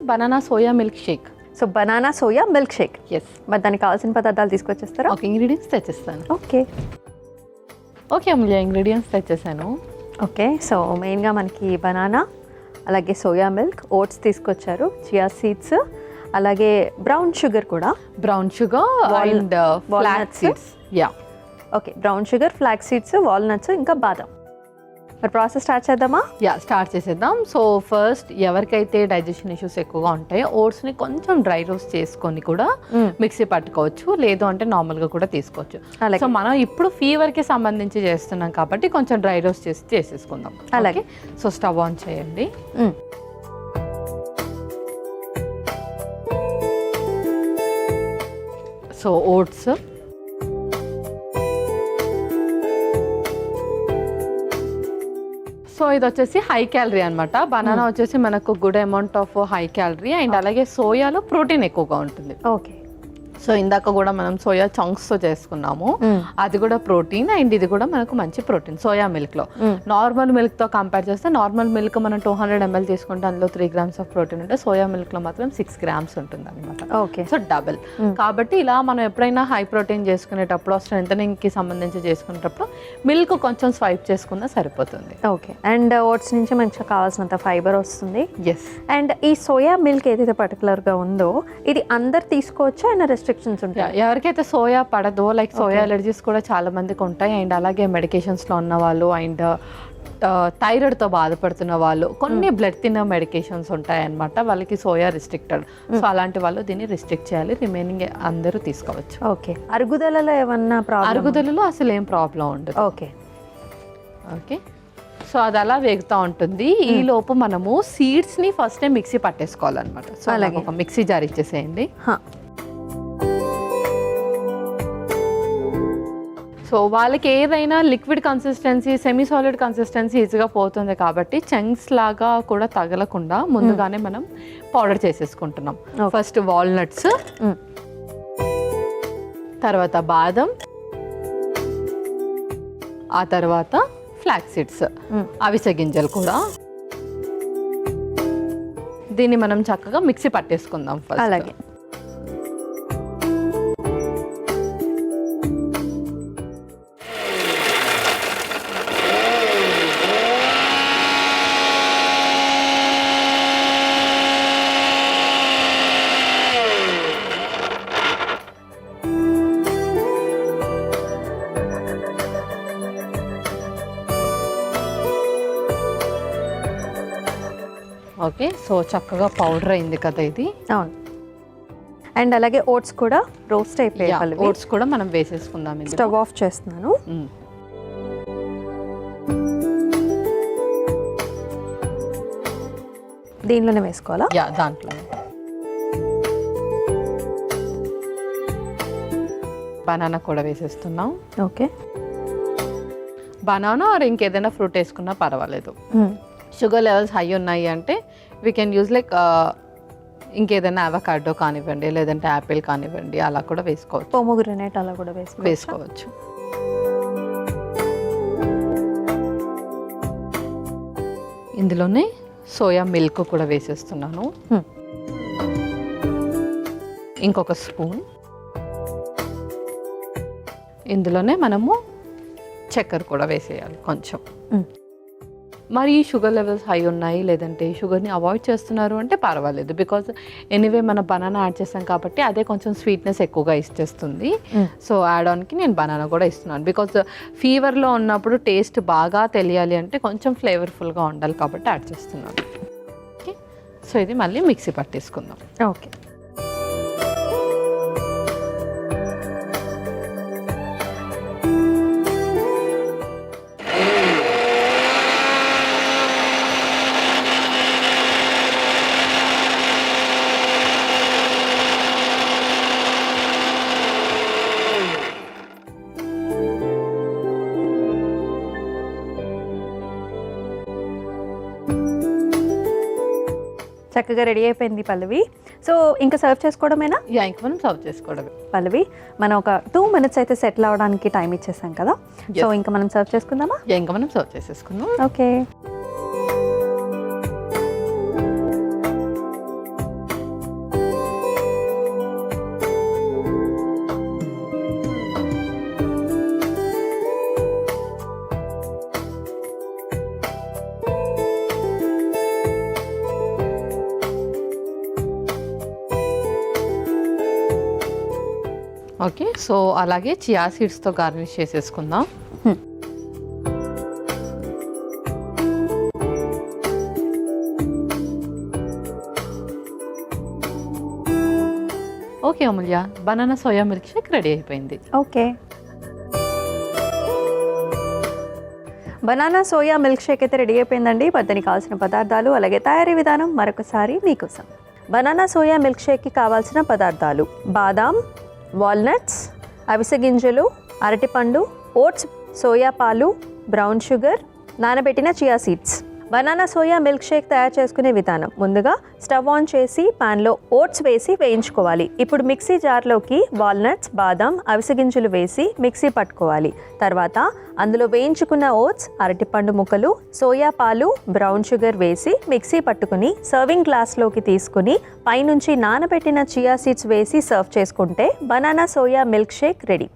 Banana soya milk shake. So banana soya milk shake. Yes. మరి దానికి కావాల్సిన పదార్థాలు తీసుకొచ్చేస్తారా? ఓకే, ఇంగ్రీడియంట్స్ తెచ్చేస్తాను. ఓకే అమూల్య, ఇంగ్రీడియంట్స్ తెచ్చేసాను. ఓకే, సో మెయిన్గా మనకి బనానా, అలాగే సోయా మిల్క్, ఓట్స్ తీసుకొచ్చారు, చియా సీడ్స్, అలాగే బ్రౌన్ షుగర్ కూడా. Brown sugar and flax seeds. Yeah, okay, brown sugar, flax seeds, walnuts, ఇంకా బాదం. మరి ప్రాసెస్ స్టార్ట్ చేద్దామా? యా, స్టార్ట్ చేసేద్దాం. సో ఫస్ట్ ఎవరికైతే డైజెషన్ ఇష్యూస్ ఎక్కువగా ఉంటాయో ఓట్స్ని కొంచెం డ్రై రోస్ట్ చేసుకొని కూడా మిక్సీ పట్టుకోవచ్చు, లేదు అంటే నార్మల్గా కూడా తీసుకోవచ్చు. సో మనం ఇప్పుడు ఫీవర్కి సంబంధించి చేస్తున్నాం కాబట్టి కొంచెం డ్రై రోస్ట్ చేసేసుకుందాం. అలాగే. సో స్టవ్ ఆన్ చేయండి. సో ఓట్స్, సో ఇది వచ్చేసి హై క్యాలరీ అనమాట. బనానా వచ్చేసి మనకు good amount of high calorie and అలాగే సోయాలో ప్రోటీన్ ఎక్కువగా ఉంటుంది. ఓకే, సో ఇందాక కూడా మనం సోయా చంక్స్తో చేసుకున్నాము, అది కూడా ప్రోటీన్ అండ్ ఇది కూడా మనకు మంచి ప్రోటీన్ సోయా మిల్క్లో. నార్మల్ మిల్క్తో కంపేర్ చేస్తే నార్మల్ మిల్క్ మనం 200 ml తీసుకుంటే అందులో 3 grams ఆఫ్ ప్రోటీన్ ఉంటే సోయా మిల్క్లో మాత్రం 6 grams ఉంటుంది అనమాట. Okay, so double. కాబట్టి ఇలా మనం ఎప్పుడైనా హై ప్రోటీన్ చేసుకునేటప్పుడు స్ట్రెంథనింగ్కి సంబంధించి చేసుకునేటప్పుడు మిల్క్ కొంచెం స్వైప్ చేసుకున్నా సరిపోతుంది. ఓకే, అండ్ ఓట్స్ నుంచి మంచిగా కావాల్సినంత ఫైబర్ వస్తుంది. ఎస్. అండ్ ఈ సోయా మిల్క్ ఏదైతే పర్టికులర్గా ఉందో ఇది అందరు తీసుకోవచ్చు అయినా రెస్ట్రిక్షన్స్ ఉంటాయి? ఎవరికైతే సోయా పడదో, లైక్ సోయా ఎలర్జీస్ కూడా చాలా మందికి ఉంటాయి అండ్ అలాగే మెడికేషన్స్లో ఉన్న వాళ్ళు అండ్ థైరాయిడ్తో బాధపడుతున్న వాళ్ళు, కొన్ని బ్లడ్ థిన్నర్ మెడికేషన్స్ ఉంటాయి అన్నమాట, వాళ్ళకి సోయా రిస్ట్రిక్టెడ్. సో అలాంటి వాళ్ళు దీన్ని రిస్ట్రిక్ట్ చేయాలి, రిమైనింగ్ అందరూ తీసుకోవచ్చు. ఓకే, అరుగుదలలో ఏమన్నా ప్రాబ్లం? అరుగుదలలో అసలు ఏం ప్రాబ్లం ఉండదు. ఓకే ఓకే, సో అది అలా వేగుతూ ఉంటుంది. ఈ లోపు మనము సీడ్స్ని ఫస్ట్ మిక్సీ పట్టేసుకోవాలన్నమాట. సో అలాగే ఒక మిక్సీ జార్ ఇచ్చేసేయండి. సో వాళ్ళకి ఏదైనా liquid consistency, semi solid consistency ఈజీగా పోతుంది కాబట్టి చంక్స్ లాగా కూడా తగలకుండా ముందుగానే మనం పౌడర్ చేసేసుకుంటున్నాం. ఫస్ట్ వాల్నట్స్, తర్వాత బాదం, ఆ తర్వాత ఫ్లాక్స్ సీడ్స్, అవిసె గింజలు కూడా. దీన్ని మనం చక్కగా మిక్సీ పట్టేసుకుందాం ఫస్ట్. అలాగే. ఓకే, సో చక్కగా పౌడర్ అయింది కదా ఇది. అవును, అండ్ అలాగే ఓట్స్ కూడా రోస్ట్ అయిపోయాయి. ఓట్స్ కూడా మనం వేసేసుకుందాం. స్టవ్ ఆఫ్ చేస్తున్నాను. దీనిలోనే వేసుకోవాలా? యా, దాంట్లో. బనానా కూడా వేసేస్తున్నాం. ఓకే, బనానా ఆర్ ఇంకేదైనా ఫ్రూట్ వేసుకున్నా పర్వాలేదు. షుగర్ లెవెల్స్ హై ఉన్నాయి అంటే వీ కెన్ యూజ్ లైక్ ఇంకేదైనా అవకాడో కానివ్వండి, లేదంటే యాపిల్ కానివ్వండి, అలా కూడా వేసుకోవచ్చు. పోమోగ్రనేట్ అలా కూడా వేసుకోవచ్చు. ఇందులోనే సోయా మిల్క్ కూడా వేసేస్తున్నాను. ఇంకొక స్పూన్. ఇందులోనే మనము చక్కెర కూడా వేసేయాలి కొంచెం. మరి షుగర్ లెవెల్స్ హై ఉన్నాయి, లేదంటే షుగర్ని అవాయిడ్ చేస్తున్నారు అంటే పర్వాలేదు, బికాజ్ ఎనీవే మన బనానా యాడ్ చేస్తాం కాబట్టి అదే కొంచెం స్వీట్నెస్ ఎక్కువగా ఇచ్చేస్తుంది. సో యాడ్ ఆన్కి నేను బనానా కూడా ఇస్తున్నాను, బికాజ్ ఫీవర్లో ఉన్నప్పుడు టేస్ట్ బాగా తెలియాలి అంటే కొంచెం ఫ్లేవర్ఫుల్గా ఉండాలి కాబట్టి యాడ్ చేస్తున్నాను. ఓకే, సో ఇది మళ్ళీ మిక్సీ పట్టేసుకుందాం. ఓకే, చక్కగా రెడీ అయిపోయింది పల్లవి. సో ఇంకా సర్వ్ చేసుకోవడమేనా? యా, ఇంకా మనం సర్వ్ చేసుకోవడమే. పల్లవి, మనం ఒక 2 minutes అయితే సెటిల్ అవ్వడానికి టైం ఇచ్చేసాం కదా, సో ఇంకా మనం సర్వ్ చేసుకుందామా? యా, ఇంకా మనం సర్వ్ చేసేసుకుందాం. ఓకే, ఓకే, సో అలాగే చియా సీడ్స్తో గార్నిష్ చేసేసుకుందాం. Okay Amulya, banana soya milk shake ready అయిపోయింది. Okay, banana soya milk shake అయితే రెడీ అయిపోయిందండి. దానికి కావాల్సిన పదార్థాలు అలాగే తయారీ విధానం మరొకసారి మీకోసం. బనానా సోయా మిల్క్ షేక్కి కావాల్సిన పదార్థాలు: బాదాం, వాల్నట్స్, అవిసె గింజలు, అరటిపండు, ఓట్స్, సోయా పాలు, బ్రౌన్ షుగర్, నానబెట్టిన chia seeds. Banana soya milk Sheikh తయారు చేసుకునే విధానం: ముందుగా స్టవ్ ఆన్ చేసి పాన్లో ఓట్స్ వేసి వేయించుకోవాలి. ఇప్పుడు మిక్సీ జార్లోకి వాల్నట్స్, బాదం, అవిసె గింజలు వేసి మిక్సీ పట్టుకోవాలి. తర్వాత అందులో వేయించుకున్న ఓట్స్, అరటిపండు ముక్కలు, సోయా పాలు, బ్రౌన్ షుగర్ వేసి మిక్సీ పట్టుకుని సర్వింగ్ గ్లాస్లోకి తీసుకుని పైనుంచి నానబెట్టిన చియా సీడ్స్ వేసి సర్వ్ చేసుకుంటే banana soya milk shake ready.